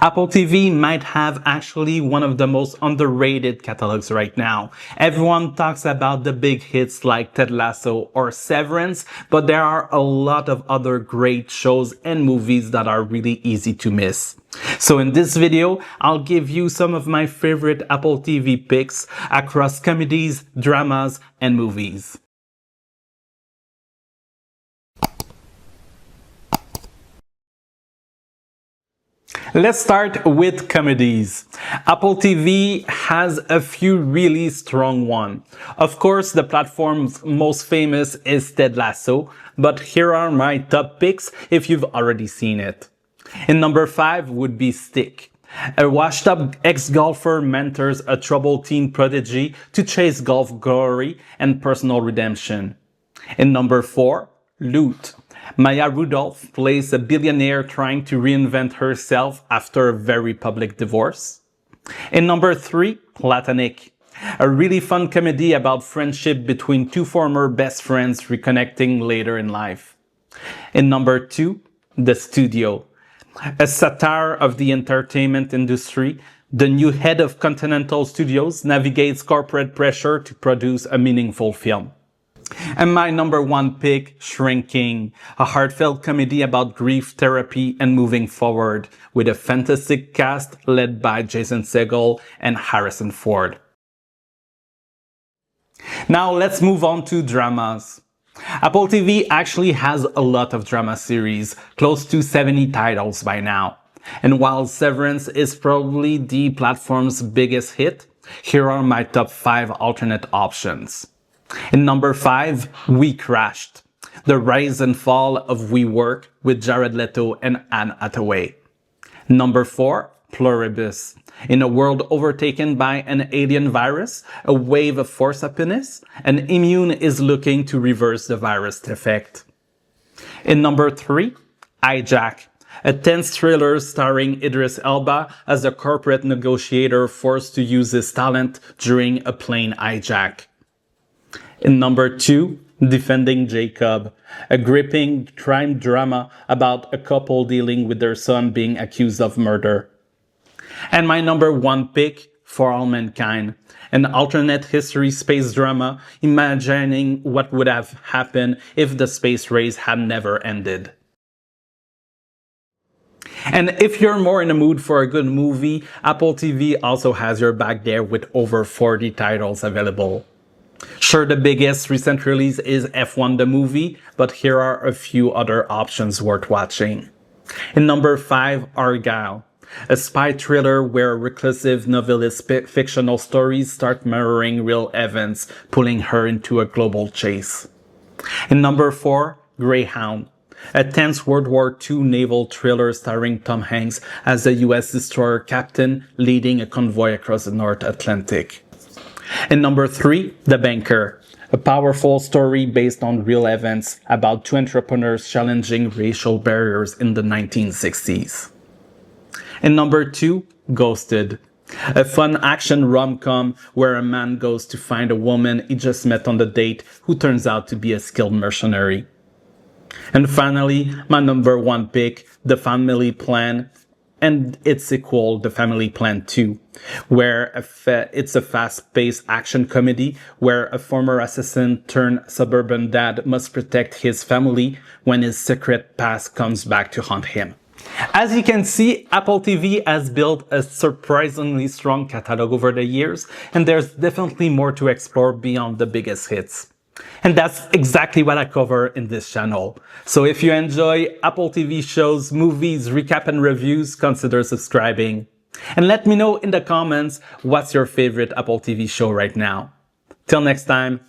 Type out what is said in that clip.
Apple TV might have actually one of the most underrated catalogs right now. Everyone talks about the big hits like Ted Lasso or Severance, but there are a lot of other great shows and movies that are really easy to miss. So in this video, I'll give you some of my favorite Apple TV picks across comedies, dramas, and movies. Let's start with comedies. Apple TV has a few really strong ones. Of course, the platform's most famous is Ted Lasso, but here are my top picks if you've already seen it. In number 5 would be Stick. A washed-up ex-golfer mentors a troubled teen prodigy to chase golf glory and personal redemption. In number 4, Loot. Maya Rudolph plays a billionaire trying to reinvent herself after a very public divorce. In number 3, Platonic. A really fun comedy about friendship between two former best friends reconnecting later in life. In number 2, The Studio. A satire of the entertainment industry, the new head of Continental Studios navigates corporate pressure to produce a meaningful film. And my number 1 pick, Shrinking, a heartfelt comedy about grief therapy and moving forward, with a fantastic cast led by Jason Segel and Harrison Ford. Now let's move on to dramas. Apple TV actually has a lot of drama series, close to 70 titles by now. And while Severance is probably the platform's biggest hit, here are my top 5 alternate options. In number 5, We Crashed. The rise and fall of WeWork with Jared Leto and Anne Hathaway. Number 4, Pluribus. In a world overtaken by an alien virus, a wave of force happiness, an immune is looking to reverse the virus effect. In number 3, Hijack. A tense thriller starring Idris Elba as a corporate negotiator forced to use his talent during a plane hijack. In number 2, Defending Jacob, a gripping crime drama about a couple dealing with their son being accused of murder. And my number 1 pick, For All Mankind, an alternate history space drama imagining what would have happened if the space race had never ended. And if you're more in the mood for a good movie, Apple TV also has your back there with over 40 titles available. Sure, the biggest recent release is F1 the movie, but here are a few other options worth watching. In number 5, Argylle, a spy thriller where reclusive novelist fictional stories start mirroring real events, pulling her into a global chase. In number 4, Greyhound, a tense World War II naval thriller starring Tom Hanks as a US destroyer captain leading a convoy across the North Atlantic. In number 3, The Banker, a powerful story based on real events about two entrepreneurs challenging racial barriers in the 1960s. In number 2, Ghosted, a fun action rom-com where a man goes to find a woman he just met on the date who turns out to be a skilled mercenary. And finally, my number 1 pick, The Family Plan, and its sequel, The Family Plan 2, where it's a fast-paced action comedy where a former assassin turned suburban dad must protect his family when his secret past comes back to haunt him. As you can see, Apple TV has built a surprisingly strong catalog over the years, and there's definitely more to explore beyond the biggest hits. And that's exactly what I cover in this channel. So if you enjoy Apple TV shows, movies, recap and reviews, consider subscribing. And let me know in the comments what's your favorite Apple TV show right now. Till next time.